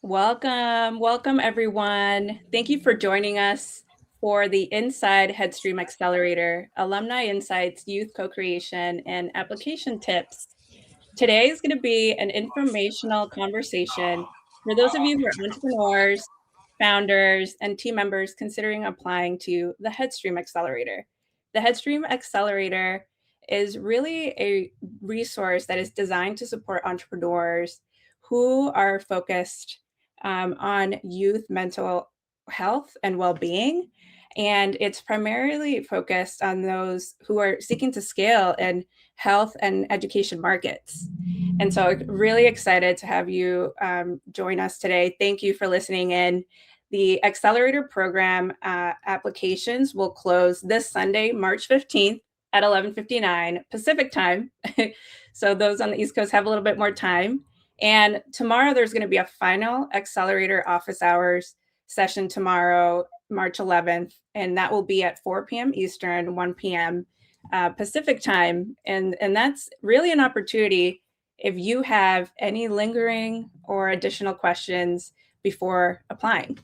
Welcome everyone. Thank you for joining us for the Inside Headstream Accelerator, Alumni Insights, Youth Co-Creation, and Application Tips. Today is going to be an informational conversation for those of you who are entrepreneurs, founders, and team members considering applying to the Headstream Accelerator. The Headstream Accelerator is really a resource that is designed to support entrepreneurs who are focused on youth mental health and well-being. And it's primarily focused on those who are seeking to scale in health and education markets. And so really excited to have you join us today. Thank you for listening in. The Accelerator program applications will close this Sunday, March 15th at 11:59 Pacific time. So those on the East Coast have a little bit more time. And tomorrow there's going to be a final Accelerator office hours session tomorrow, March 11th, and that will be at 4 p.m. Eastern, 1 p.m. Pacific time. And that's really an opportunity if you have any lingering or additional questions before applying.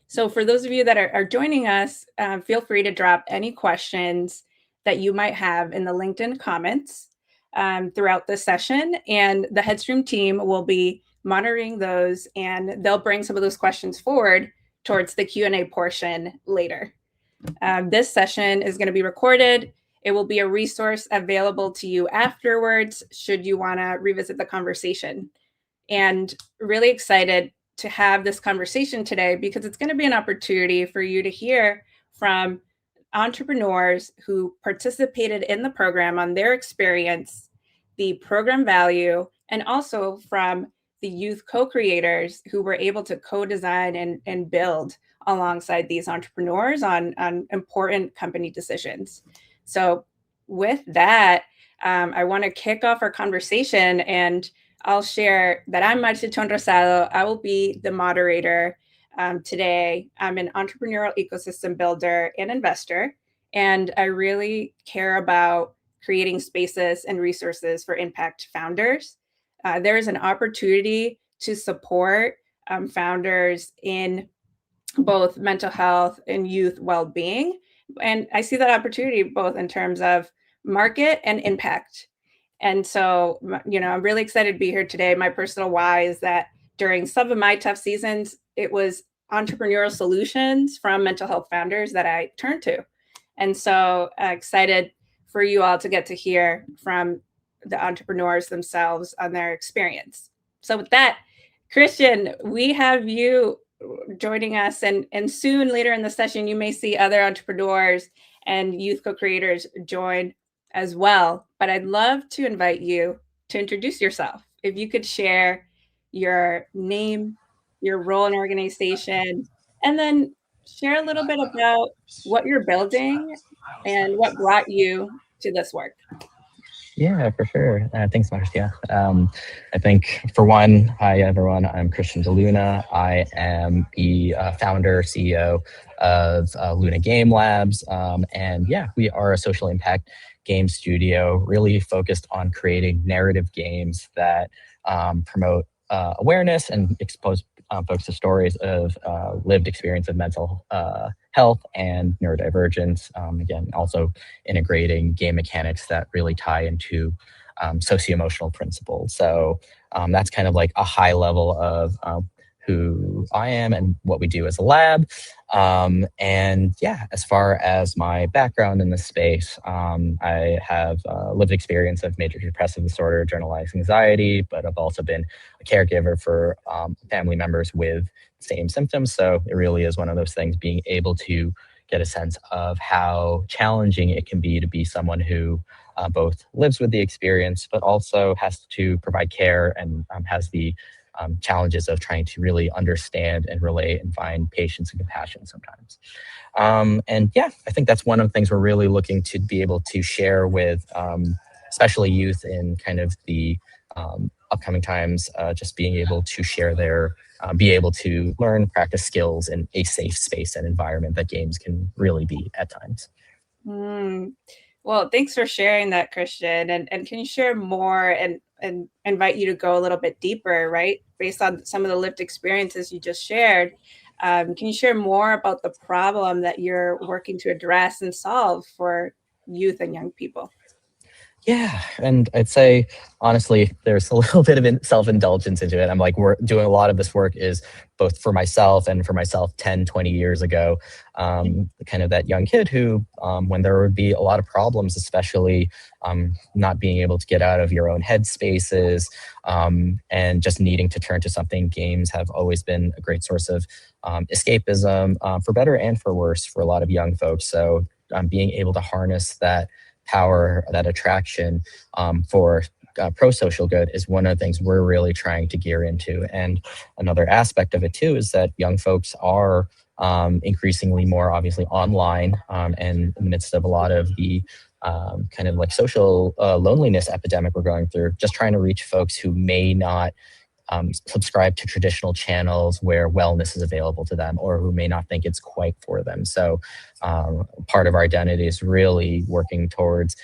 So for those of you that are joining us, feel free to drop any questions that you might have in the LinkedIn comments throughout the session, and the Headstream team will be monitoring those, and they'll bring some of those questions forward towards the Q&A portion later. This session is going to be recorded. It will be a resource available to you afterwards should you want to revisit the conversation. And really excited to have this conversation today because it's going to be an opportunity for you to hear from entrepreneurs who participated in the program on their experience, the program value, and also from the youth co-creators who were able to co-design and build alongside these entrepreneurs on important company decisions. So with that, I want to kick off our conversation, and I'll share that I'm Marcia Rosado. I will be the moderator today. I'm an entrepreneurial ecosystem builder and investor, and I really care about creating spaces and resources for impact founders. There is an opportunity to support founders in both mental health and youth well-being. And I see that opportunity both in terms of market and impact. And so, I'm really excited to be here today. My personal why is that during some of my tough seasons, it was entrepreneurial solutions from mental health founders that I turned to. And so excited for you all to get to hear from the entrepreneurs themselves on their experience. So with that, Christian, we have you joining us, and soon later in the session, you may see other entrepreneurs and youth co-creators join as well. But I'd love to invite you to introduce yourself. If you could share your name, your role in organization, and then share a little bit about what you're building and what brought you to this work. Yeah, for sure. Thanks, Marcia. I think, for one, hi, everyone. I'm Christian DeLuna. I am the founder, CEO of Luna Game Labs. And yeah, we are a social impact game studio really focused on creating narrative games that promote awareness and expose folks to stories of lived experience of mental health and neurodivergence. Again, also integrating game mechanics that really tie into socio-emotional principles. So that's kind of like a high level of who I am and what we do as a lab. And yeah, as far as my background in this space, I have lived experience of major depressive disorder, generalized anxiety, but I've also been a caregiver for family members with same symptoms. So it really is one of those things, being able to get a sense of how challenging it can be to be someone who both lives with the experience, but also has to provide care and has the challenges of trying to really understand and relate and find patience and compassion sometimes. And yeah, I think that's one of the things we're really looking to be able to share with especially youth in kind of the upcoming times, just being able to share their, be able to learn, practice skills in a safe space and environment that games can really be at times. Well, Well, thanks for sharing that, Christian. And can you share more and invite you to go a little bit deeper, right? Based on some of the lived experiences you just shared. Can you share more about the problem that you're working to address and solve for youth and young people? Yeah, and I'd say honestly, there's a little bit of self-indulgence into it. I'm like, we're doing a lot of this work is both for myself and for myself 10, 20 years ago. Kind of that young kid who, when there would be a lot of problems, especially not being able to get out of your own head spaces and just needing to turn to something, games have always been a great source of escapism, for better and for worse, for a lot of young folks. So being able to harness that power, that attraction for pro-social good is one of the things we're really trying to gear into. And another aspect of it too is that young folks are increasingly more obviously online, and in the midst of a lot of the kind of like social loneliness epidemic we're going through, just trying to reach folks who may not subscribe to traditional channels where wellness is available to them, or who may not think it's quite for them. So part of our identity is really working towards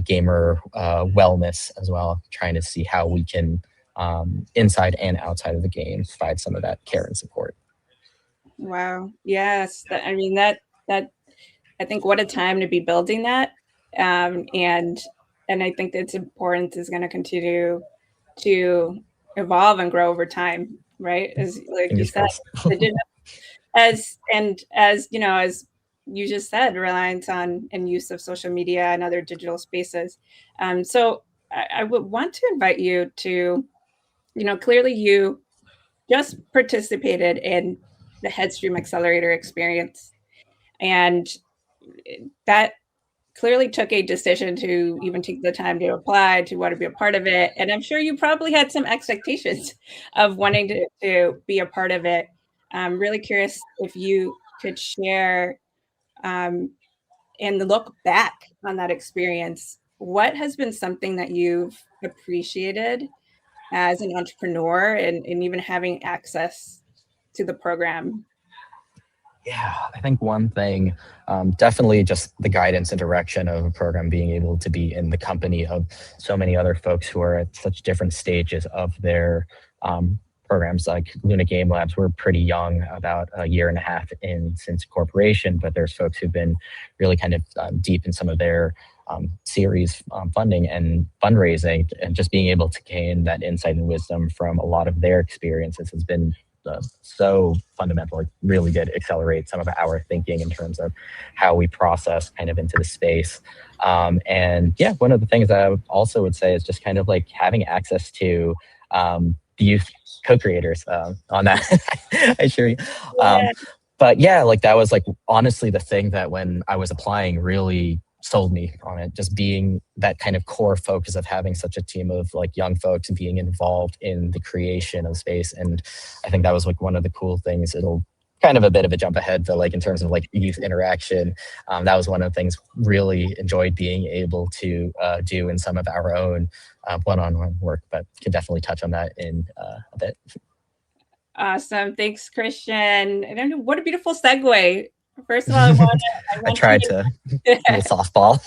gamer wellness as well, trying to see how we can, inside and outside of the game, provide some of that care and support. Wow. Yes. I mean, that I think what a time to be building that. And I think that's important is going to continue to evolve and grow over time, right? As like you Fingers said, crossed. as you know, as you just said, reliance on and use of social media and other digital spaces. So I would want to invite you to, clearly you just participated in the Headstream Accelerator experience, and that clearly took a decision to even take the time to apply, to want to be a part of it. And I'm sure you probably had some expectations of wanting to be a part of it. I'm really curious if you could share, and look back on that experience. What has been something that you've appreciated as an entrepreneur, and even having access to the program? Yeah, I think one thing, definitely just the guidance and direction of a program, being able to be in the company of so many other folks who are at such different stages of their programs. Like Luna Game Labs, we're pretty young, about a year and a half in since incorporation, but there's folks who've been really kind of deep in some of their series funding and fundraising, and just being able to gain that insight and wisdom from a lot of their experiences has been so fundamental. It really did accelerate some of our thinking in terms of how we process kind of into the space. And yeah, one of the things that I also would say is just kind of like having access to the youth co-creators on that. I assure you. Yeah. But yeah, like that was like honestly the thing that when I was applying really sold me on it, just being that kind of core focus of having such a team of like young folks and being involved in the creation of space. And I think that was like one of the cool things. It'll kind of a bit of a jump ahead, but like in terms of like youth interaction, that was one of the things really enjoyed being able to do in some of our own one-on-one work, but can definitely touch on that in a bit. Awesome. Thanks, Christian. I don't know, what a beautiful segue. First of all, I I want tried to little softball.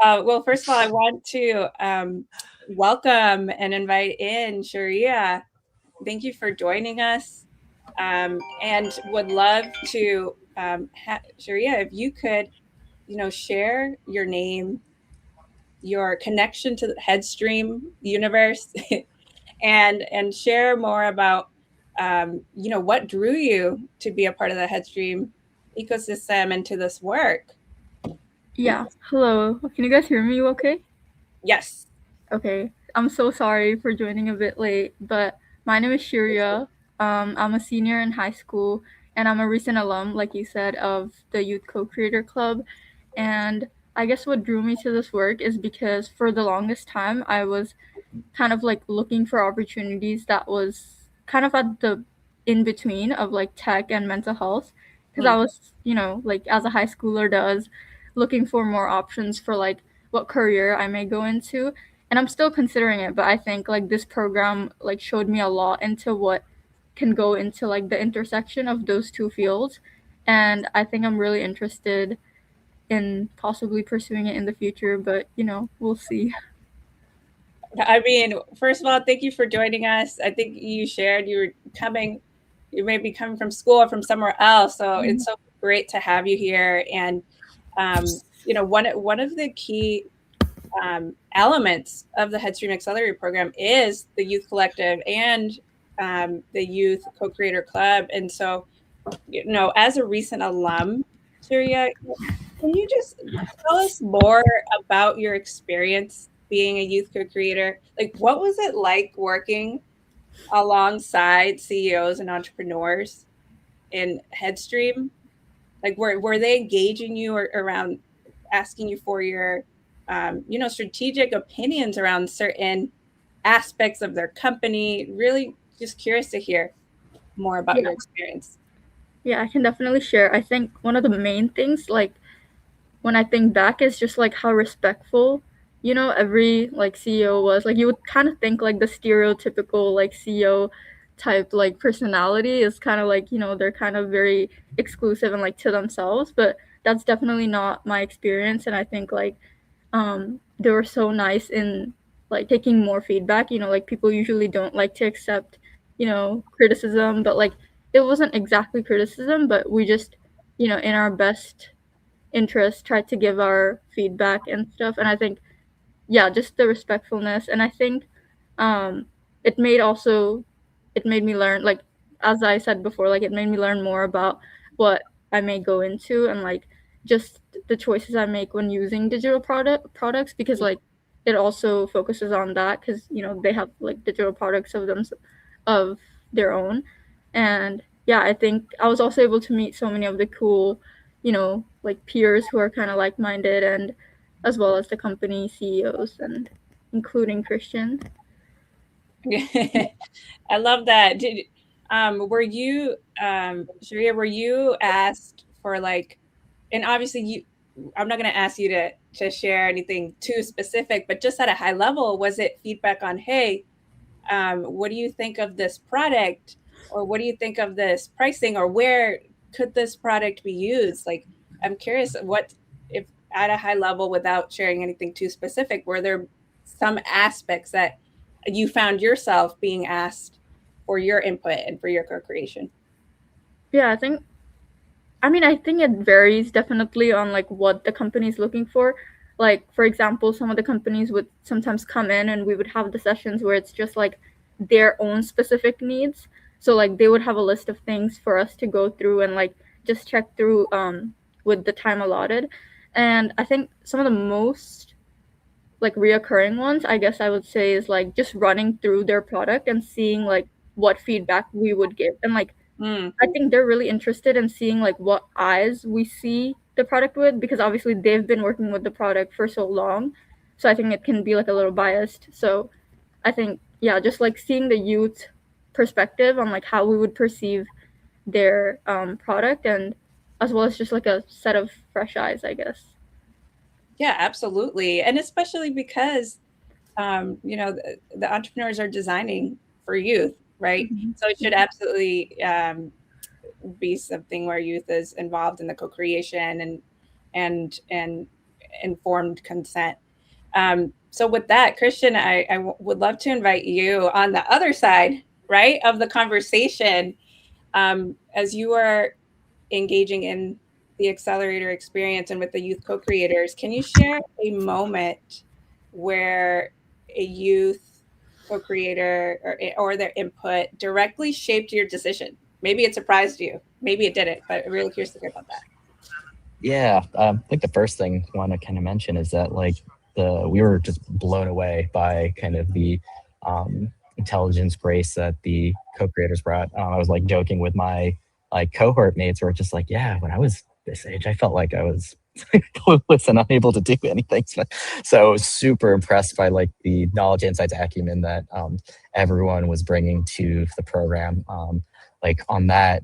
well, first of all, I want to welcome and invite in Shiria. Thank you for joining us, and would love to, Shiria, if you could, share your name, your connection to the Headstream universe, and share more about, what drew you to be a part of the Headstream ecosystem and to this work. Yeah. Hello. Can you guys hear me okay? Yes. Okay. I'm so sorry for joining a bit late, but my name is Shiria. I'm a senior in high school, and I'm a recent alum, like you said, of the Youth Co-Creator Club. And I guess what drew me to this work is because for the longest time, I was kind of like looking for opportunities that was kind of at the in between of like tech and mental health, because I was, like as a high schooler does, looking for more options for like what career I may go into. And I'm still considering it, but I think like this program like showed me a lot into what can go into like the intersection of those two fields. And I think I'm really interested in possibly pursuing it in the future, but we'll see. I mean, first of all, thank you for joining us. I think you shared you may be coming from school or from somewhere else, so it's so great to have you here. And one of the key elements of the Headstream Accelerator program is the Youth Collective and the Youth Co-Creator Club. And so, as a recent alum, Shiria, can you just tell us more about your experience being a youth co-creator? Like, what was it like working alongside CEOs and entrepreneurs in Headstream? Like, were they engaging you around asking you for your, strategic opinions around certain aspects of their company? Really just curious to hear more about your experience. Yeah, I can definitely share. I think one of the main things, like, when I think back, is just like how respectful, every like CEO was. Like, you would kind of think like the stereotypical like CEO type like personality is kind of like, they're kind of very exclusive and like to themselves, but that's definitely not my experience. And I think like they were so nice in like taking more feedback. Like, people usually don't like to accept criticism, but like it wasn't exactly criticism, but we just in our best interest tried to give our feedback and stuff. And I think, yeah, just the respectfulness. And I think um it made me learn, like, as I said before, like, it made me learn more about what I may go into, and like just the choices I make when using digital products, because like it also focuses on that, because they have like digital products of their own. And yeah, I think I was also able to meet so many of the cool like peers who are kind of like-minded, and as well as the company CEOs, and including Christian. I love that. Were you, Sharia, were you asked for like, and obviously I'm not going to ask you to share anything too specific, but just at a high level, was it feedback on, hey, what do you think of this product? Or what do you think of this pricing? Or where could this product be used? Like, I'm curious if at a high level, without sharing anything too specific, were there some aspects that you found yourself being asked for your input and for your co-creation? Yeah, I think it varies definitely on like what the company is looking for. Like, for example, some of the companies would sometimes come in and we would have the sessions where it's just like their own specific needs. So like they would have a list of things for us to go through and like just check through with the time allotted. And I think some of the most like reoccurring ones, I guess I would say, is like just running through their product and seeing like what feedback we would give. And like I think they're really interested in seeing like what eyes we see the product with, because obviously they've been working with the product for so long. So I think it can be like a little biased. So I think, yeah, just like seeing the youth perspective on like how we would perceive their product, and as well as just like a set of fresh eyes, I guess. Yeah, absolutely. And especially because, the entrepreneurs are designing for youth, right? Mm-hmm. So it should absolutely be something where youth is involved in the co-creation and informed consent. So with that, Christian, I would love to invite you on the other side, right, of the conversation, as you are engaging in the accelerator experience and with the youth co-creators. Can you share a moment where a youth co-creator or their input directly shaped your decision? Maybe it surprised you, maybe it didn't, but I'm really curious to hear about that. Yeah, I think the first thing I want to kind of mention is that like we were just blown away by kind of the intelligence grace that the co-creators brought. I was like joking with my like cohort mates who were just like, yeah, when I was this age, I felt like I was clueless and unable to do anything. So I was super impressed by like the knowledge, insights, acumen that everyone was bringing to the program. Like on that,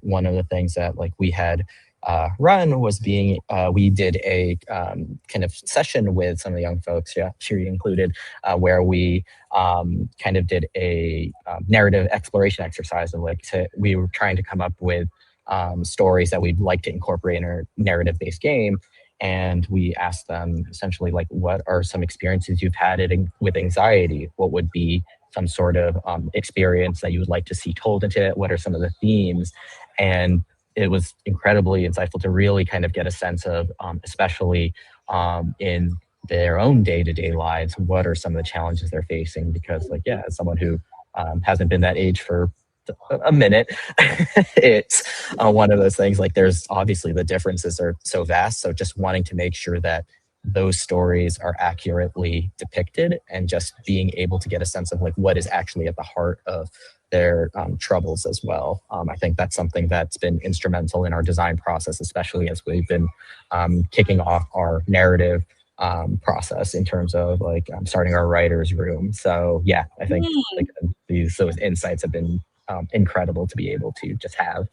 one of the things that like we had run was we did a kind of session with some of the young folks, yeah, Shiria included, where we kind of did a narrative exploration exercise of like we were trying to come up with stories that we'd like to incorporate in our narrative-based game. and we asked them essentially like, what are some experiences you've had with anxiety? What would be some sort of experience that you would like to see told into it? What are some of the themes? And it was incredibly insightful to really kind of get a sense of, especially in their own day-to-day lives, what are some of the challenges they're facing? Because like, yeah, as someone who hasn't been that age for a minute, it's one of those things, like there's obviously the differences are so vast. So just wanting to make sure that those stories are accurately depicted and just being able to get a sense of like what is actually at the heart of their troubles as well. I think that's something that's been instrumental in our design process, especially as we've been kicking off our narrative process in terms of like starting our writer's room. So yeah, I think like, those insights have been incredible to be able to just have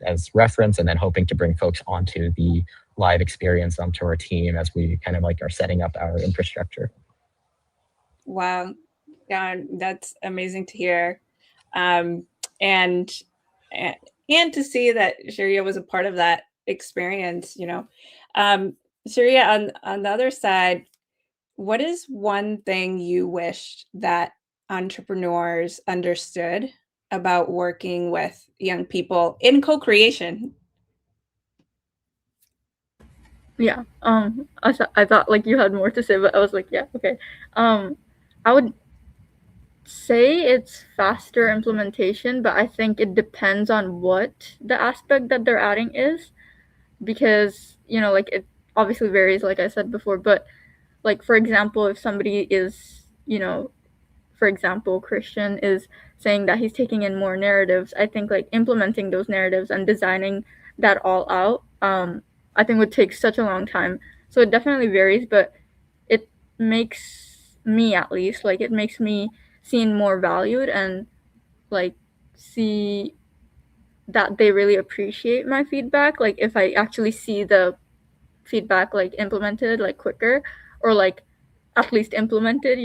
as reference, and then hoping to bring folks onto the live experience onto our team as we kind of like are setting up our infrastructure. Wow. Yeah, that's amazing to hear. And to see that Shiria was a part of that experience, you know. Shiria, on the other side, what is one thing you wish that entrepreneurs understood about working with young people in co-creation? Yeah. I thought like you had more to say, but I was like, yeah, okay. I would say it's faster implementation, but I think it depends on what the aspect that they're adding is, because like it obviously varies, like I said before. But like, for example, if somebody is, for example, Christian is saying that he's taking in more narratives, I think like implementing those narratives and designing that all out, I think would take such a long time. So it definitely varies, but it makes me, at least, like it makes me seen more valued, and like see that they really appreciate my feedback. Like if I actually see the feedback like implemented like quicker, or like at least implemented,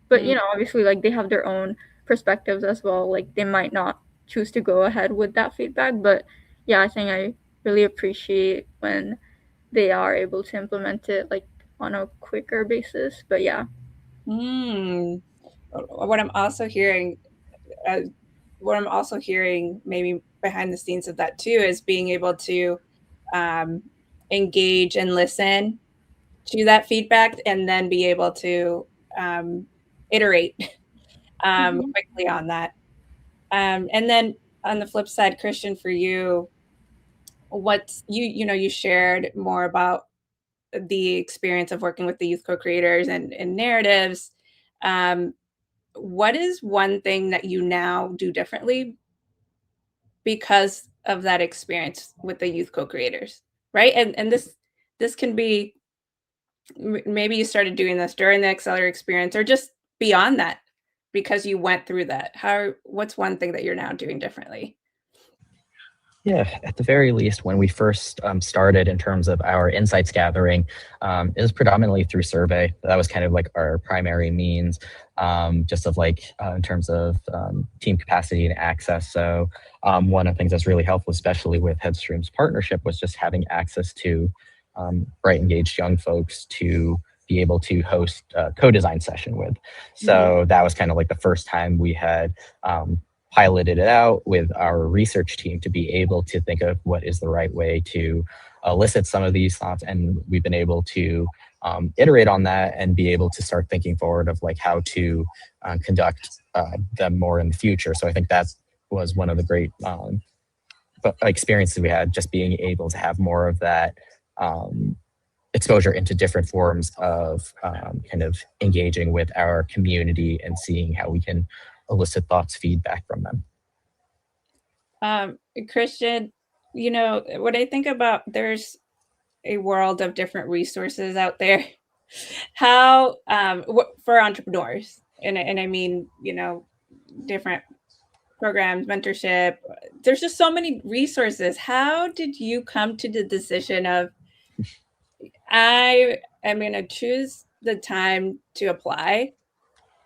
but obviously like they have their own perspectives as well. Like they might not choose to go ahead with that feedback, but yeah, I think I really appreciate when they are able to implement it like on a quicker basis. But yeah. What I'm also hearing, maybe behind the scenes of that too, is being able to engage and listen to that feedback, and then be able to iterate quickly on that. And then on the flip side, Christian, for you, what's you shared more about the experience of working with the youth co-creators and narratives. What is one thing that you now do differently because of that experience with the youth co-creators, right? And this can be, maybe you started doing this during the accelerator experience or just beyond that because you went through that. What's one thing that you're now doing differently? Yeah, at the very least, when we first started in terms of our insights gathering, it was predominantly through survey. That was kind of like our primary means, just of like in terms of team capacity and access. So one of the things that's really helpful, especially with Headstream's partnership, was just having access to bright, engaged young folks to be able to host a co-design session with. So that was kind of like the first time we had piloted it out with our research team to be able to think of what is the right way to elicit some of these thoughts. And we've been able to iterate on that and be able to start thinking forward of like how to conduct them more in the future. So I think that was one of the great experiences we had, just being able to have more of that exposure into different forms of kind of engaging with our community and seeing how we can elicit thoughts, feedback from them. Christian, when I think about, there's a world of different resources out there. How for entrepreneurs, and I mean, different programs, mentorship. There's just so many resources. How did you come to the decision of, I am going to choose the time to apply?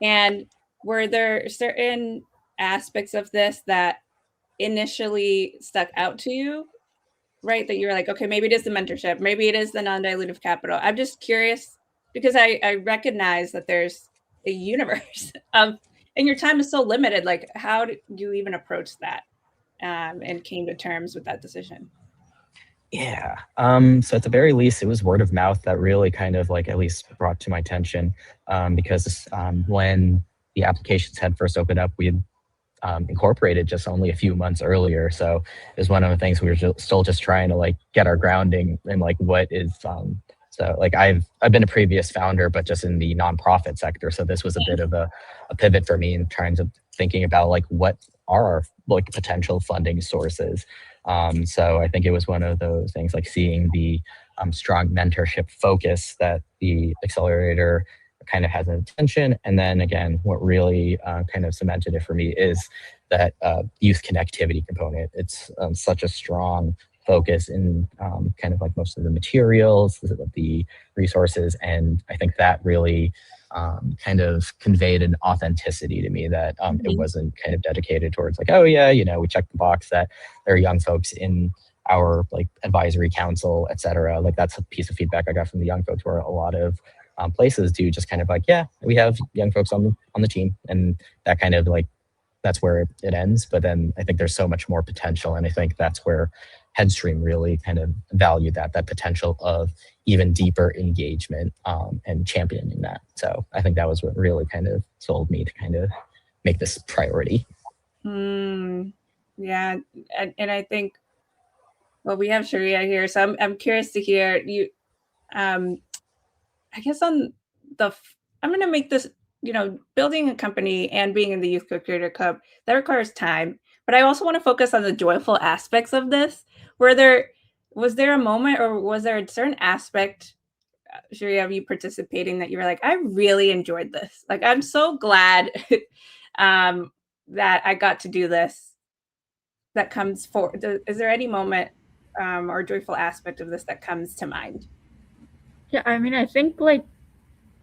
And were there certain aspects of this that initially stuck out to you right, that you're like, okay, maybe it is the mentorship, maybe it is the non-dilutive capital. I'm just curious because I recognize that there's a universe of, and your time is so limited. Like, how do you even approach that and came to terms with that decision? Yeah. So at the very least, it was word of mouth that really kind of like at least brought to my attention because when the applications had first opened up, we had incorporated just only a few months earlier. So it was one of the things we were still just trying to like get our grounding in like what is. So like I've been a previous founder, but just in the nonprofit sector. So this was a bit of a pivot for me in trying to thinking about like what are our like potential funding sources. So I think it was one of those things like seeing the strong mentorship focus that the accelerator kind of has an attention. And then again, what really kind of cemented it for me is that youth connectivity component. It's such a strong focus in kind of like most of the materials, the resources. And I think that really kind of conveyed an authenticity to me that it wasn't kind of dedicated towards like, oh yeah, you know, we checked the box that there are young folks in our like advisory council, et cetera. Like that's a piece of feedback I got from the young folks where a lot of places do just kind of like, yeah, we have young folks on the team, and that kind of like that's where it ends. But then I think there's so much more potential, and I think that's where Headstream really kind of valued that potential of even deeper engagement and championing that. So I think that was what really kind of sold me to kind of make this priority. Yeah, and I think, well, we have Shiria here, so I'm curious to hear you. I guess on the, I'm going to make this, you know, building a company and being in the Youth Co-Creator Club, that requires time. But I also want to focus on the joyful aspects of this. Was there a moment or was there a certain aspect, Shiria, of you participating that you were like, I really enjoyed this. Like, I'm so glad that I got to do this. That comes forward. Is there any moment or joyful aspect of this that comes to mind? Yeah, I mean, I think like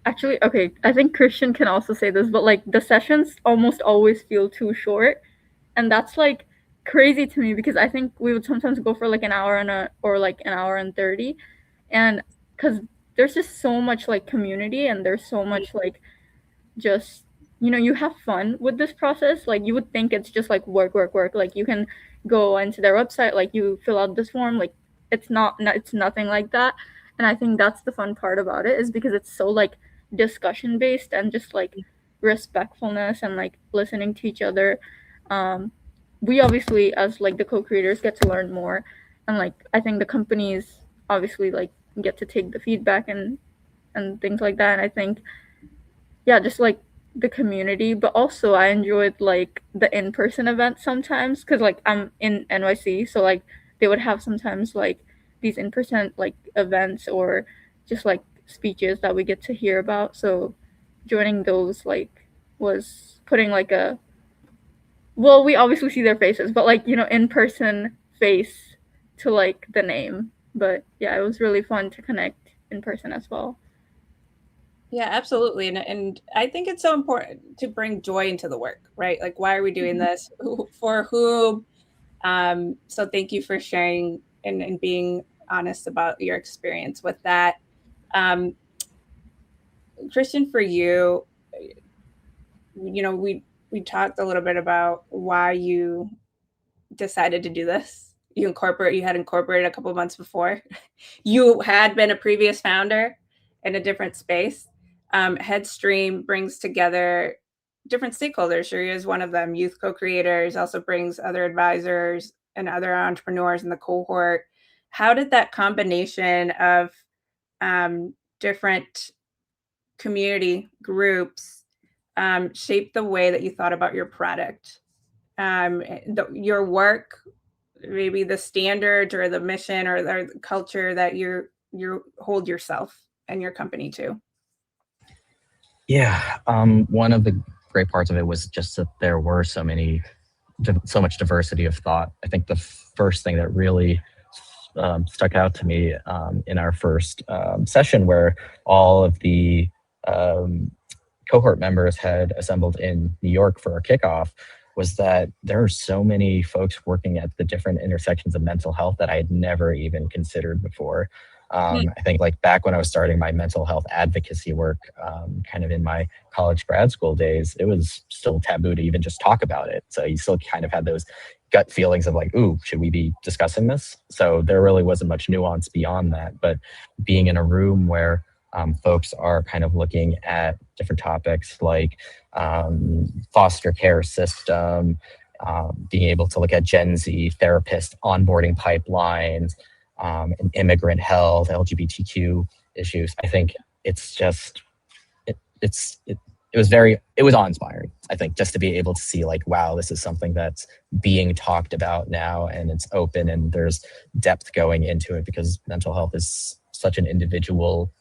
actually, okay, I think Christian can also say this, but like the sessions almost always feel too short, and that's like crazy to me because I think we would sometimes go for like an hour or like an hour and 30, and because there's just so much like community and there's so much like just you have fun with this process. Like you would think it's just like work, like you can go into their website, like you fill out this form, like it's it's nothing like that. And I think that's the fun part about it, is because it's so like discussion based and just like respectfulness and like listening to each other. We obviously as like the co-creators get to learn more, and like I think the companies obviously like get to take the feedback and things like that. And I think yeah, just like the community, but also I enjoyed like the in-person events sometimes because like I'm in NYC, so like they would have sometimes like these in-person like events or just like speeches that we get to hear about. So joining those like was putting like a, well, we obviously see their faces, but like in-person face to like the name. But yeah, it was really fun to connect in person as well. Yeah, absolutely. And I think it's so important to bring joy into the work, right? Like, why are we doing this? For whom? So thank you for sharing and being honest about your experience with that. Christian, for you, we talked a little bit about why you decided to do this. You had incorporated a couple of months before. You had been a previous founder in a different space. Headstream brings together different stakeholders. Shiria is one of them. Youth co-creators, also brings other advisors and other entrepreneurs in the cohort. How did that combination of different community groups shape the way that you thought about your product, your work, maybe the standards or the mission or the culture that you hold yourself and your company to? Yeah, one of the great parts of it was just that there were so much diversity of thought. I think the first thing that really stuck out to me in our first session, where all of the cohort members had assembled in New York for our kickoff, was that there are so many folks working at the different intersections of mental health that I had never even considered before. I think like back when I was starting my mental health advocacy work, kind of in my college grad school days, it was still taboo to even just talk about it. So you still kind of had those gut feelings of like, ooh, should we be discussing this? So there really wasn't much nuance beyond that. But being in a room where folks are kind of looking at different topics like foster care system, being able to look at Gen Z therapist onboarding pipelines, and immigrant health, LGBTQ issues. I think it's just it was awe-inspiring. I think just to be able to see like, wow, this is something that's being talked about now, and it's open and there's depth going into it, because mental health is such an individual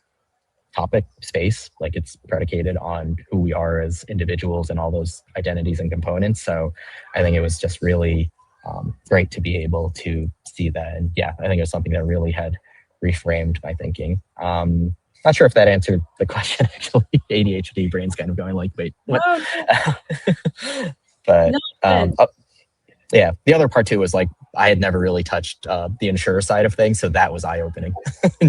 topic space. Like it's predicated on who we are as individuals and all those identities and components. So I think it was just really great to be able to see that. And yeah, I think it was something that really had reframed my thinking. Not sure if that answered the question, actually. ADHD brain's kind of going like, wait, what? No. But yeah, the other part too was like, I had never really touched the insurer side of things. So that was eye-opening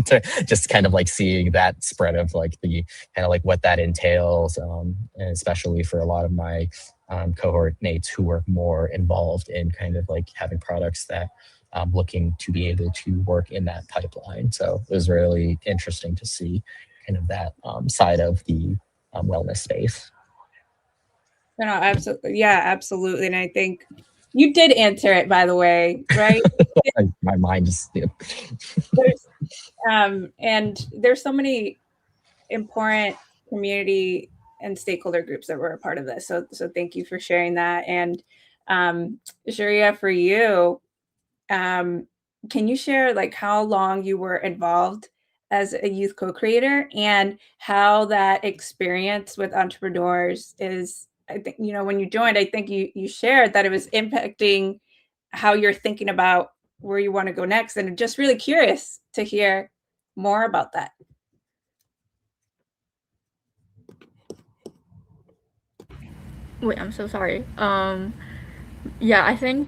to just kind of like seeing that spread of like the kind of like what that entails. And especially for a lot of my cohort mates who were more involved in kind of like having products that looking to be able to work in that pipeline. So it was really interesting to see kind of that side of the wellness space. No, absolutely. Yeah, absolutely. And I think you did answer it, by the way, right? My mind just and there's so many important community and stakeholder groups that were a part of this. So thank you for sharing that. And Shiria, for you, can you share like how long you were involved as a youth co-creator and how that experience with entrepreneurs is? I think, you know, when you joined, I think you shared that it was impacting how you're thinking about where you want to go next. And I'm just really curious to hear more about that. Wait, I'm so sorry. Yeah, I think.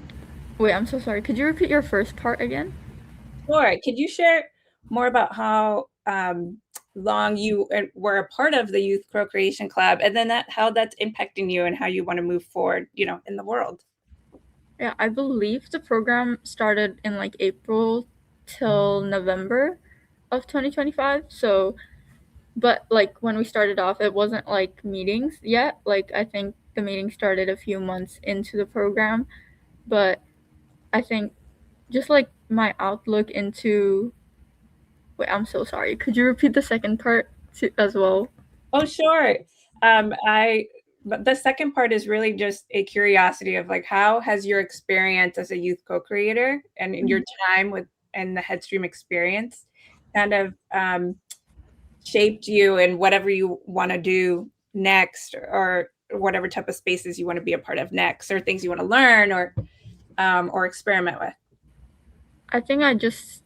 Wait, I'm so sorry. Could you repeat your first part again? Sure. Could you share more about how long you were a part of the Youth Co-Creation Club, and then how that's impacting you and how you want to move forward, you know, in the world? Yeah, I believe the program started in like April till November of 2025. So, but like when we started off, it wasn't like meetings yet. Like I think the meeting started a few months into the program. But I think just like my outlook into. Wait, I'm so sorry. Could you repeat the second part as well? Oh, sure. But the second part is really just a curiosity of like, how has your experience as a youth co-creator and in your time and the Headstream experience kind of shaped you in whatever you want to do next, or whatever type of spaces you want to be a part of next, or things you want to learn or experiment with? I think I just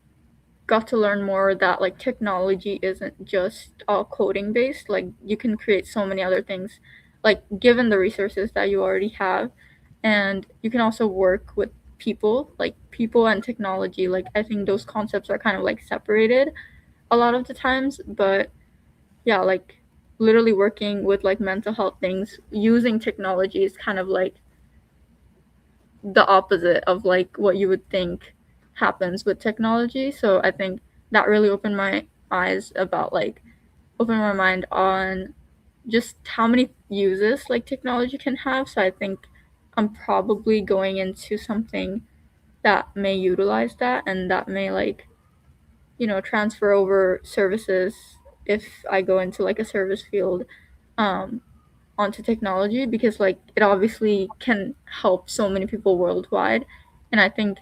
got to learn more that like technology isn't just all coding based. Like you can create so many other things, like given the resources that you already have, and you can also work with people, like people and technology. Like I think those concepts are kind of like separated a lot of the times, but yeah, like literally working with like mental health things using technology is kind of like the opposite of like what you would think happens with technology. So I think that really opened my eyes about like opened my mind on just how many uses like technology can have. So I think I'm probably going into something that may utilize that and that may like, you know, transfer over services if I go into like a service field um onto technology, because like it obviously can help so many people worldwide. And I think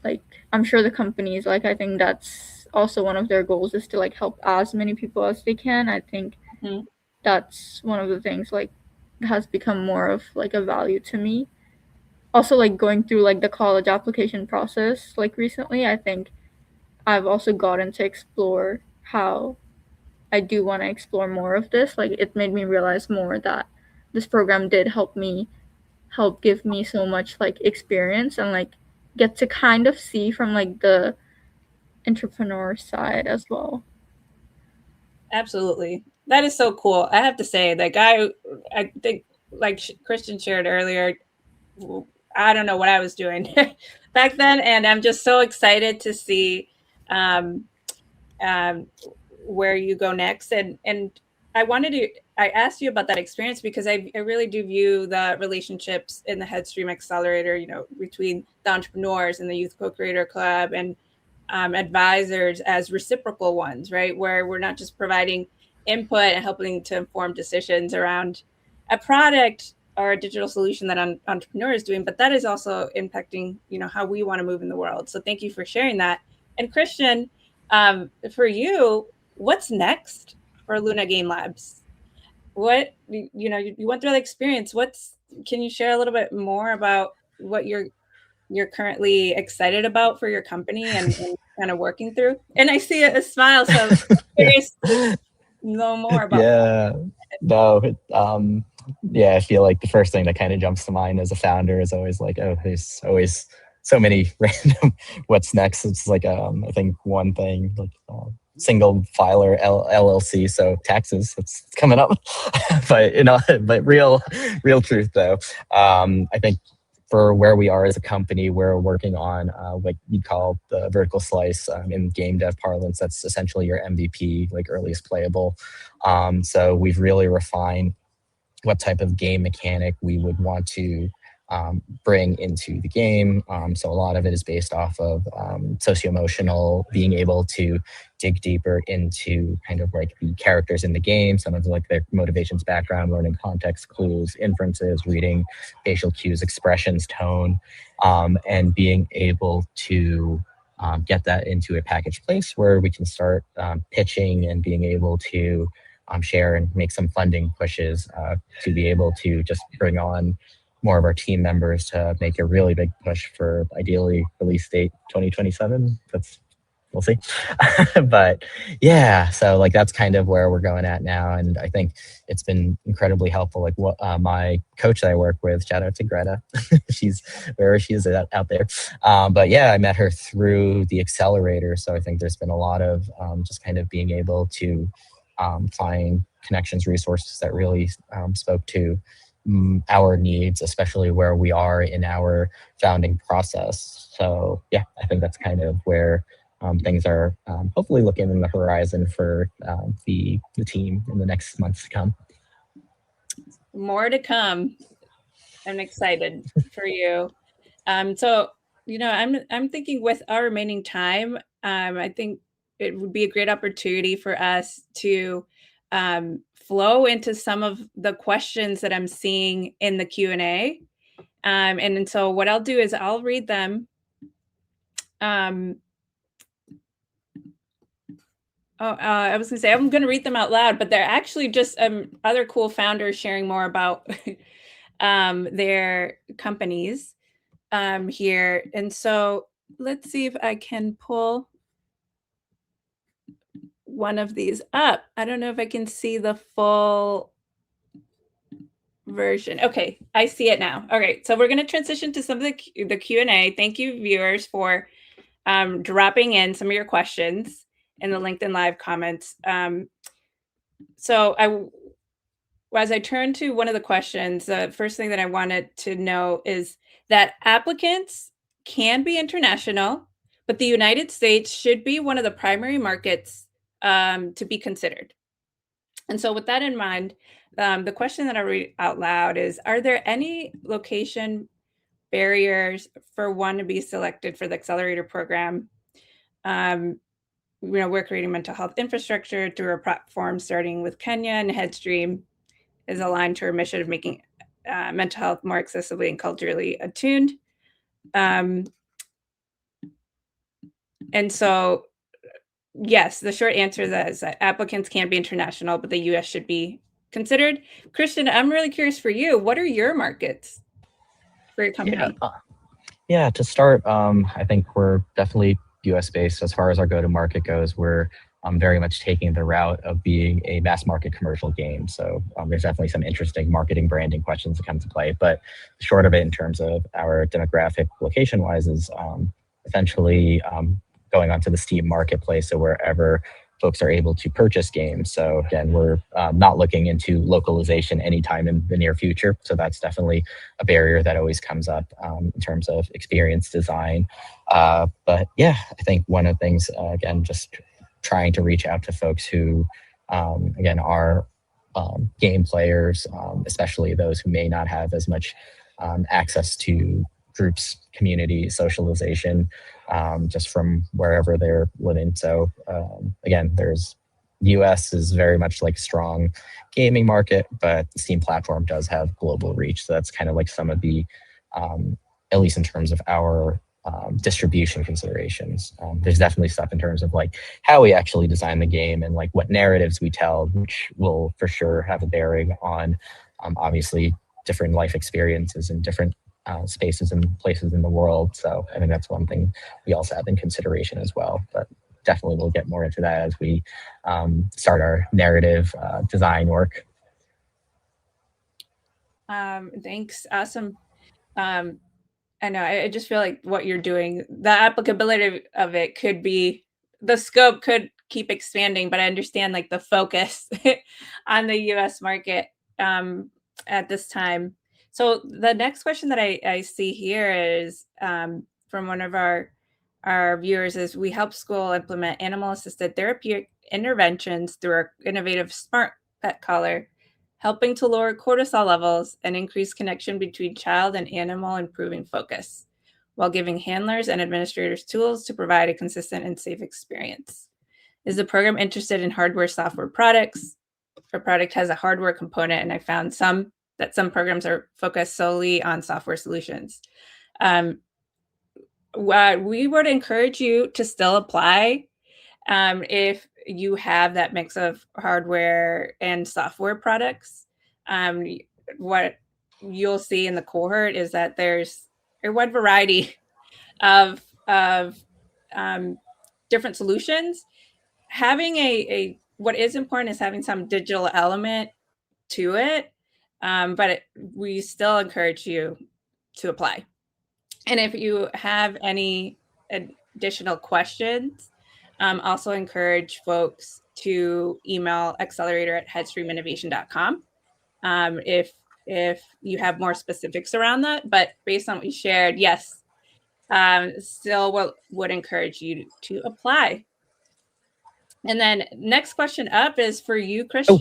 like I'm sure the companies, like I think that's also one of their goals, is to like help as many people as they can. I think that's one of the things like has become more of like a value to me. Also like going through like the college application process like recently, I think I've also gotten to explore how I do want to explore more of this. Like it made me realize more that this program did help me helped give me so much like experience and like get to kind of see from like the entrepreneur side as well. Absolutely. That is so cool. I have to say, like, I think, like Christian shared earlier, I don't know what I was doing back then. And I'm just so excited to see um, where you go next. And I asked you about that experience because I really do view the relationships in the Headstream Accelerator, between the entrepreneurs and the Youth Co-Creator Club and advisors as reciprocal ones, right? Where we're not just providing input and helping to inform decisions around a product or a digital solution that an entrepreneur is doing, but that is also impacting, how we want to move in the world. So thank you for sharing that. And Christian, for you, what's next for Luna Game Labs? What, you went through the experience. Can you share a little bit more about what you're currently excited about for your company and kind of working through? And I see a smile, so I'm curious to know more about that. No, I feel like the first thing that kind of jumps to mind as a founder is always like, oh, there's always so many random what's next. It's like, I think one thing, like single filer LLC, so taxes, it's coming up. but real truth though, I think for where we are as a company, we're working on what you'd call the vertical slice in game dev parlance. That's essentially your MVP, like earliest playable. So we've really refined what type of game mechanic we would want to bring into the game. So a lot of it is based off of socio-emotional, being able to dig deeper into kind of like the characters in the game, some of like their motivations, background, learning context clues, inferences, reading facial cues, expressions, tone, and being able to get that into a package place where we can start pitching and being able to share and make some funding pushes to be able to just bring on more of our team members to make a really big push for ideally release date 2027. We'll see. But yeah, so like that's kind of where we're going at now. And I think it's been incredibly helpful. Like what my coach that I work with, shout out to Greta, she's wherever she is out there. But yeah, I met her through the accelerator. So I think there's been a lot of just kind of being able to find connections, resources that really spoke to our needs, especially where we are in our founding process. So yeah, I think that's kind of where things are hopefully looking in the horizon for the team in the next months to come. More to come. I'm excited for you. So, I'm thinking with our remaining time, I think it would be a great opportunity for us to flow into some of the questions that I'm seeing in the Q&A. And so what I'll do is I'll read them. I was going to say, I'm going to read them out loud, but they're actually just other cool founders sharing more about their companies here. And so let's see if I can pull one of these up. I don't know if I can see the full version. Okay, I see it now. All right, so we're going to transition to some of the Q&A. Thank you, viewers, for dropping in some of your questions in the LinkedIn Live comments. So as I turn to one of the questions, the first thing that I wanted to know is that applicants can be international, but the United States should be one of the primary markets to be considered. And so with that in mind, the question that I read out loud is, are there any location barriers for one to be selected for the accelerator program? We're creating mental health infrastructure through a platform starting with Kenya, and Headstream is aligned to our mission of making mental health more accessibly and culturally attuned. And so, yes, the short answer is that applicants can't be international, but the U.S. should be considered. Christian, I'm really curious for you. What are your markets for your company? Yeah, to start, I think we're definitely US based as far as our go-to-market goes. We're very much taking the route of being a mass market commercial game. So there's definitely some interesting marketing branding questions that come to play. But short of it in terms of our demographic location wise is essentially going onto the Steam marketplace. So wherever folks are able to purchase games. So again, we're not looking into localization anytime in the near future. So that's definitely a barrier that always comes up in terms of experience design. But yeah, I think one of the things, again, just trying to reach out to folks who, again, are game players, especially those who may not have as much access to groups, community, socialization, just from wherever they're living. So again, there's US is very much like strong gaming market, but the Steam platform does have global reach. So that's kind of like some of the, at least in terms of our distribution considerations. There's definitely stuff in terms of like how we actually design the game and like what narratives we tell, which will for sure have a bearing on obviously different life experiences and different spaces and places in the world. So I think that's one thing we also have in consideration as well. But definitely we'll get more into that as we start our narrative design work. Thanks. Awesome. I know, I just feel like what you're doing, the applicability of it could be, the scope could keep expanding, but I understand like the focus on the US market at this time. So the next question that I see here is from one of our viewers is, we help school implement animal-assisted therapeutic interventions through our innovative smart pet collar, helping to lower cortisol levels and increase connection between child and animal, improving focus, while giving handlers and administrators tools to provide a consistent and safe experience. Is the program interested in hardware, software products? Our product has a hardware component, and I found some programs are focused solely on software solutions. We would encourage you to still apply if you have that mix of hardware and software products. What you'll see in the cohort is that there's a wide variety of different solutions. Having what is important is having some digital element to it, but we still encourage you to apply. And if you have any additional questions, also encourage folks to email accelerator@headstreaminnovation.com if you have more specifics around that. But based on what you shared, yes, still would encourage you to apply. And then next question up is for you, Christian.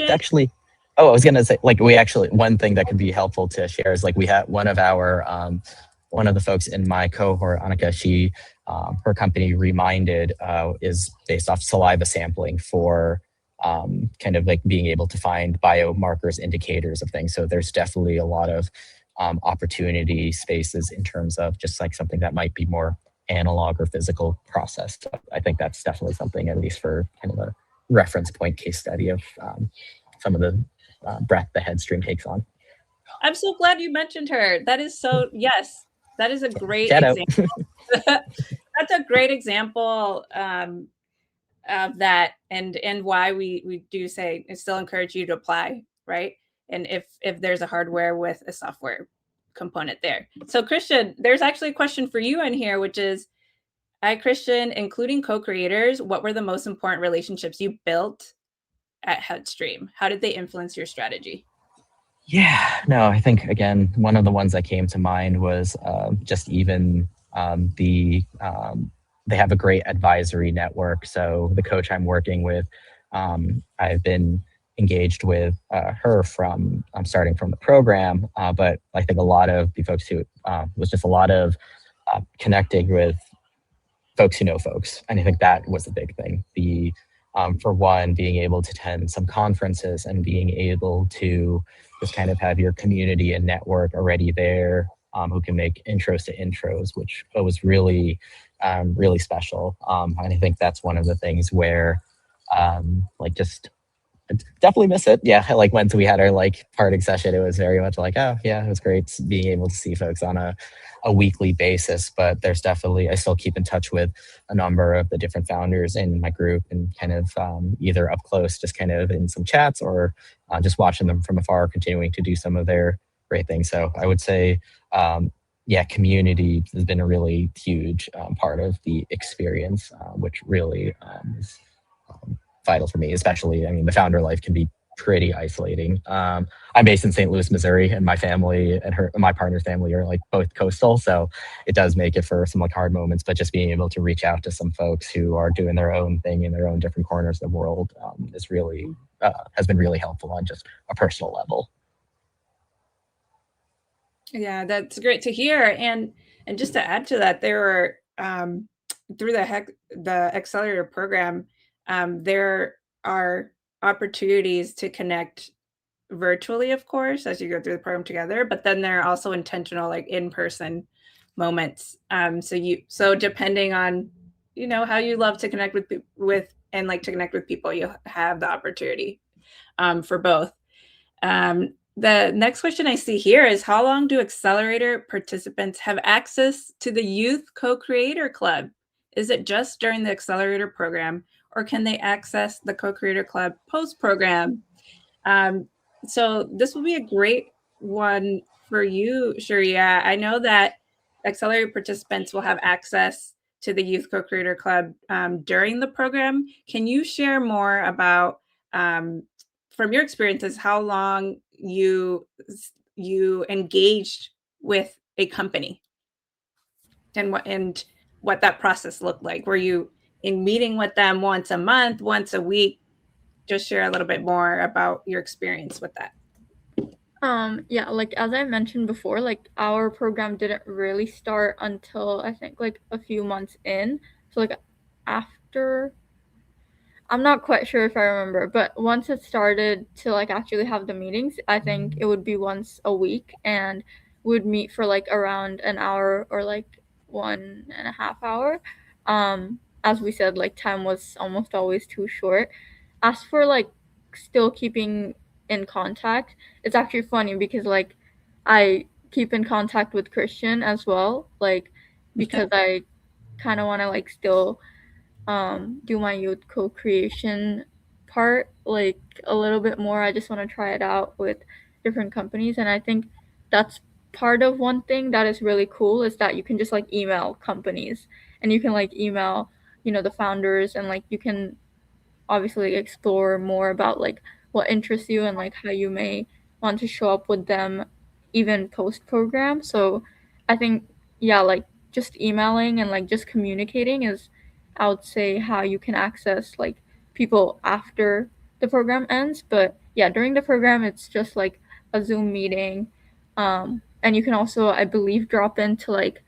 I was going to say, like, one thing that could be helpful to share is like we had one of the folks in my cohort, Annika, she, her company Reminded is based off saliva sampling for kind of like being able to find biomarkers, indicators of things. So there's definitely a lot of opportunity spaces in terms of just like something that might be more analog or physical process. So I think that's definitely something, at least for kind of a reference point case study of some of the breadth the Headstream takes on. I'm so glad you mentioned her. That is so, yes, that is a great example. That's a great example of that, and why we do say and still encourage you to apply, right? And if there's a hardware with a software component there. So Christian, there's actually a question for you in here, which is, hi Christian, including co-creators, what were the most important relationships you built at Headstream? How did they influence your strategy? Yeah, no, I think, again, one of the ones that came to mind was just even they have a great advisory network. So the coach I'm working with, I've been engaged with her from starting from the program, but I think a lot of the folks who was just a lot of connecting with folks who know folks. And I think that was a big thing. For one, being able to attend some conferences and being able to just kind of have your community and network already there, who can make intros to intros, which was really, really special. And I think that's one of the things where, like, just definitely miss it. Yeah, like once we had our like parting session, it was very much like, oh yeah, it was great being able to see folks on a weekly basis. But there's definitely, I still keep in touch with a number of the different founders in my group, and kind of either up close, just kind of in some chats, or just watching them from afar, continuing to do some of their great things. So I would say, yeah, community has been a really huge part of the experience, which really is vital for me, especially, I mean, the founder life can be pretty isolating. I'm based in St. Louis, Missouri, and my family and my partner's family are like both coastal, so it does make it for some like hard moments. But just being able to reach out to some folks who are doing their own thing in their own different corners of the world is really has been really helpful on just a personal level. Yeah, that's great to hear. And just to add to that, there were through the accelerator program, there are opportunities to connect virtually, of course, as you go through the program together, but then there are also intentional, like in-person moments. So depending on, you know, how you love to connect with and like to connect with people, you have the opportunity for both. The next question I see here is, how long do accelerator participants have access to the Youth Co-Creator Club? Is it just during the accelerator program, or can they access the Co-Creator Club post-program? So this will be a great one for you, Shiria. I know that accelerator participants will have access to the Youth Co-Creator Club during the program. Can you share more about, from your experiences, how long you engaged with a company and what that process looked like? Were you in meeting with them once a month, once a week? Just share a little bit more about your experience with that. Yeah, like as I mentioned before, like our program didn't really start until I think like a few months in. So like after, I'm not quite sure if I remember, but once it started to like actually have the meetings, I think it would be once a week, and we'd meet for like around an hour or like 1.5 hours. As we said, like time was almost always too short. As for like still keeping in contact, it's actually funny because like I keep in contact with Christian as well, like because I kind of want to like still do my youth co-creation part like a little bit more. I just want to try it out with different companies, and I think that's part of one thing that is really cool is that you can just like email companies, and you can like email, you know, the founders, and like you can obviously explore more about like what interests you and like how you may want to show up with them even post program. So I think, yeah, like just emailing and like just communicating is, I would say, how you can access like people after the program ends. But yeah, during the program it's just like a Zoom meeting, and you can also, I believe, drop into like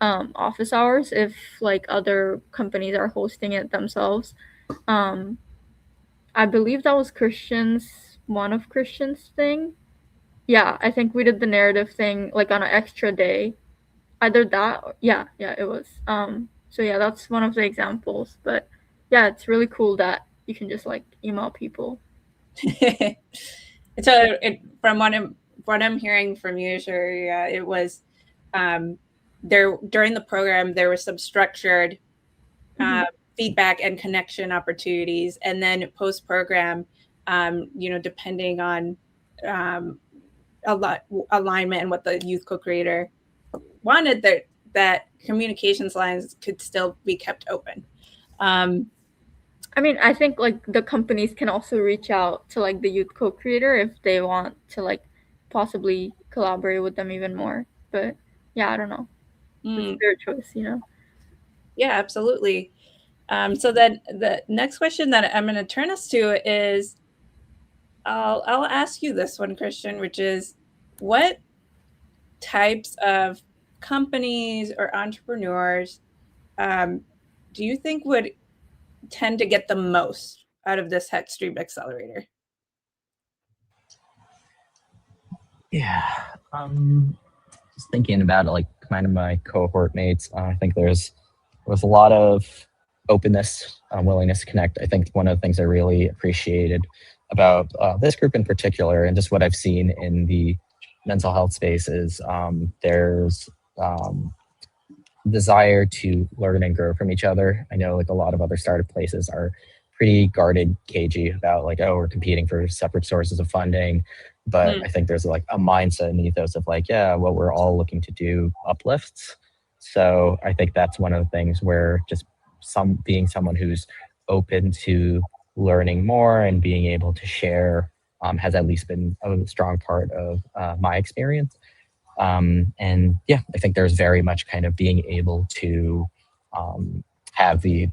office hours if like other companies are hosting it themselves. I believe that was one of Christian's thing. Yeah, I think we did the narrative thing like on an extra day. Either that, yeah, it was. So yeah, that's one of the examples. But yeah, it's really cool that you can just like email people. So from what I'm hearing from you, Shiria, it was there during the program there was some structured feedback and connection opportunities, and then post program, you know, depending on alignment and what the youth co-creator wanted, that communications lines could still be kept open. I mean, I think like the companies can also reach out to like the youth co-creator if they want to like possibly collaborate with them even more. But yeah, I don't know. It's their choice, you know? Yeah, absolutely. So then the next question that I'm going to turn us to is, I'll ask you this one, Christian, which is, what types of companies or entrepreneurs do you think would tend to get the most out of this Headstream Accelerator? Yeah, just thinking about it, like kind of my cohort mates, I think was a lot of openness, willingness to connect. I think one of the things I really appreciated about this group in particular, and just what I've seen in the mental health space is there's desire to learn and grow from each other. I know like a lot of other startup places are pretty guarded, cagey about like, oh, we're competing for separate sources of funding. But I think there's like a mindset and ethos of like, yeah, what we're all looking to do uplifts. So I think that's one of the things where just being someone who's open to learning more and being able to share has at least been a strong part of my experience. And yeah, I think there's very much kind of being able to have the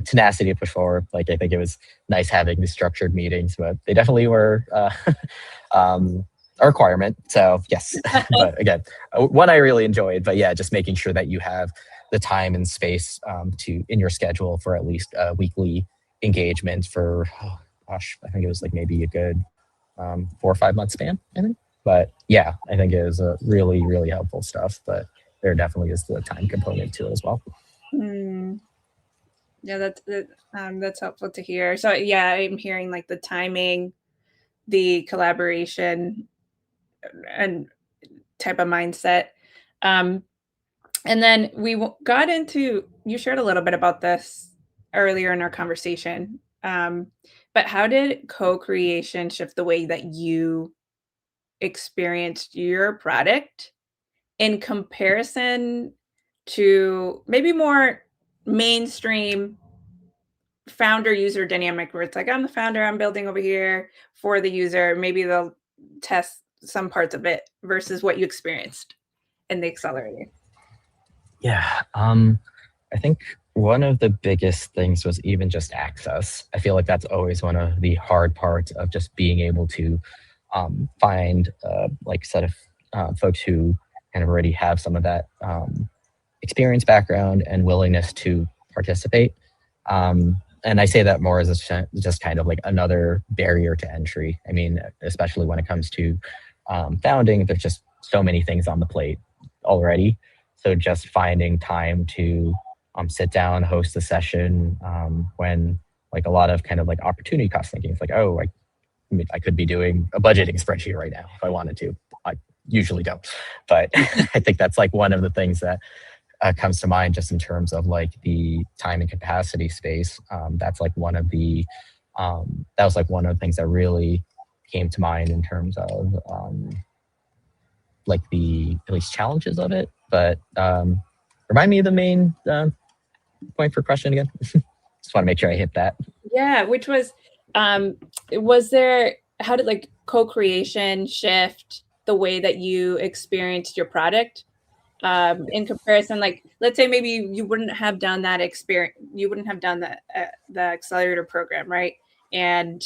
tenacity to push forward. Like I think it was nice having the structured meetings, but they definitely were a requirement. So yes, but again, one I really enjoyed. But yeah, just making sure that you have the time and space to in your schedule for at least a weekly engagement for, oh, gosh, I think it was like maybe a good 4 or 5 month span, I think. But yeah, I think it is a really, really helpful stuff. But there definitely is the time component to it as well. Yeah, that's helpful to hear. So yeah, I'm hearing like the timing, the collaboration, and type of mindset. And then we got into, you shared a little bit about this earlier in our conversation. But how did co-creation shift the way that you experienced your product in comparison to maybe more mainstream founder user dynamic where it's like, I'm the founder, I'm building over here for the user. Maybe they'll test some parts of it versus what you experienced in the accelerator? Yeah, I think one of the biggest things was even just access. I feel like that's always one of the hard parts of just being able to find like set of folks who kind of already have some of that experience, background, and willingness to participate. And I say that more as just kind of like another barrier to entry. I mean, especially when it comes to founding, there's just so many things on the plate already. So just finding time to sit down, host a session when like a lot of kind of like opportunity cost thinking. It's like, oh, I could be doing a budgeting spreadsheet right now if I wanted to. I usually don't, but I think that's like one of the things that comes to mind just in terms of like the time and capacity space. That's like one of the that was like one of the things that really came to mind in terms of like the at least challenges of it. But remind me of the main point for question again. Just want to make sure I hit that. Yeah, which was there, how did like co-creation shift the way that you experienced your product in comparison? Like, let's say maybe you wouldn't have done that experience, you wouldn't have done the accelerator program, right? And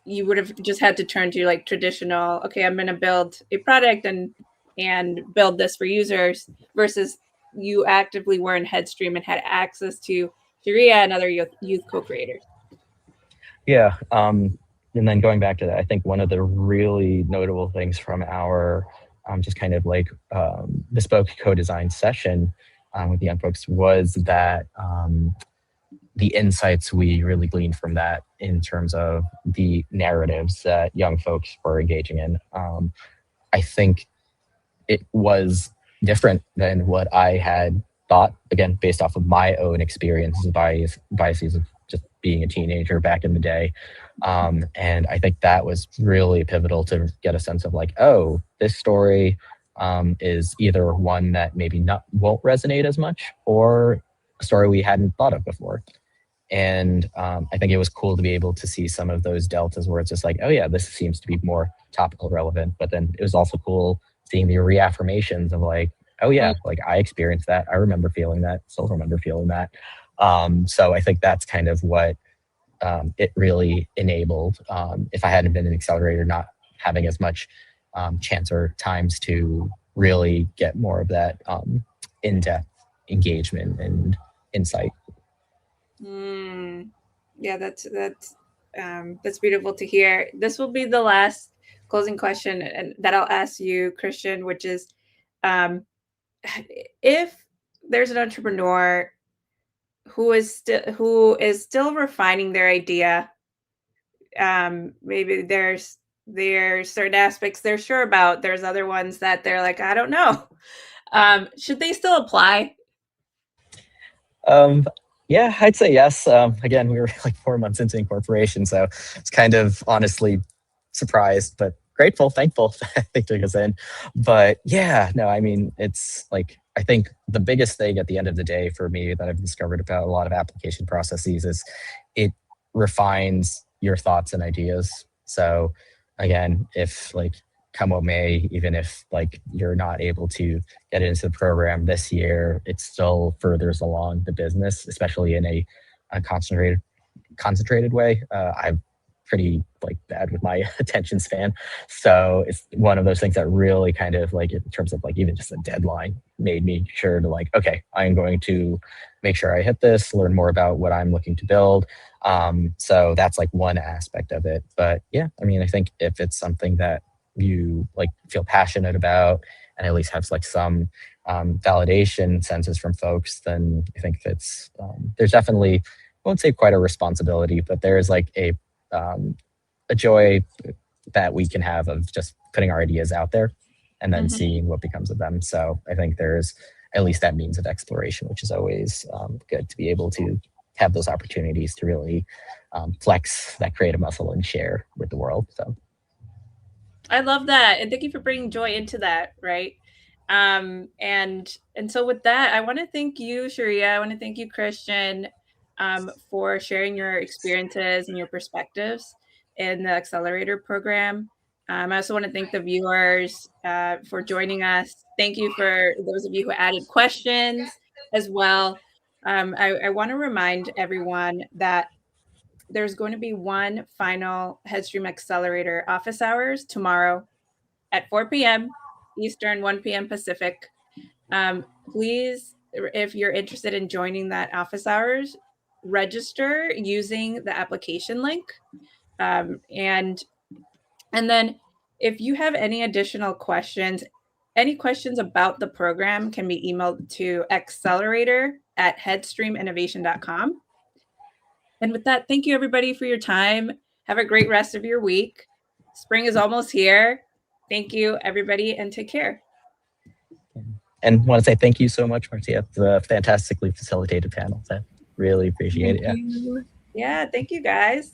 you would have just had to turn to like traditional, okay, I'm going to build a product and build this for users, versus you actively were in Headstream and had access to Shiria and other youth co-creators. Yeah. And then going back to that, I think one of the really notable things from our just kind of like bespoke co-design session with the young folks was that the insights we really gleaned from that in terms of the narratives that young folks were engaging in. I think it was different than what I had thought, again, based off of my own experiences, biases of just being a teenager back in the day. And I think that was really pivotal to get a sense of like, oh, this story is either one that maybe won't resonate as much, or a story we hadn't thought of before. And I think it was cool to be able to see some of those deltas where it's just like, oh yeah, this seems to be more topical relevant. But then it was also cool seeing the reaffirmations of like, oh yeah, like I experienced that. I remember feeling that, still remember feeling that. So I think that's kind of what it really enabled. If I hadn't been an accelerator, not having as much chance or times to really get more of that in-depth engagement and insight. Yeah, that's beautiful to hear. This will be the last closing question and that I'll ask you, Christian, which is, if there's an entrepreneur who is still refining their idea, maybe there's certain aspects they're sure about. There's other ones that they're like, I don't know. Should they still apply? Yeah, I'd say yes. Again, we were like 4 months into incorporation, so it's kind of honestly surprised, but grateful, thankful that they took us in. But yeah, no, I mean, it's like, I think the biggest thing at the end of the day for me that I've discovered about a lot of application processes is it refines your thoughts and ideas. So again, if like come what may, even if like you're not able to get into the program this year, it still furthers along the business, especially in a concentrated way. I'm pretty like bad with my attention span, so it's one of those things that really kind of like, in terms of like even just a deadline, made me sure to like, okay, I'm going to make sure I hit this, learn more about what I'm looking to build. So that's like one aspect of it. But yeah, I mean, I think if it's something that you like feel passionate about and at least have like some validation senses from folks, then I think that's there's definitely, I won't say quite a responsibility, but there is like a joy that we can have of just putting our ideas out there and then seeing what becomes of them. So I think there's at least that means of exploration, which is always good to be able to have those opportunities to really flex that creative muscle and share with the world. So I love that, and thank you for bringing joy into that, right? And so with that, I want to thank you, Shiria. I want to thank you, Christian, for sharing your experiences and your perspectives in the Accelerator program. I also want to thank the viewers for joining us. Thank you for those of you who added questions as well. I want to remind everyone that there's going to be one final Headstream Accelerator office hours tomorrow at 4 p.m. Eastern, 1 p.m. Pacific. Please, if you're interested in joining that office hours, register using the application link. And then if you have any additional questions, any questions about the program can be emailed to accelerator@headstreaminnovation.com. And with that, thank you everybody for your time. Have a great rest of your week. Spring is almost here. Thank you everybody and take care. And want to say thank you so much, Marcia. It's a fantastically facilitated panel. So really appreciate it. Yeah, thank you guys.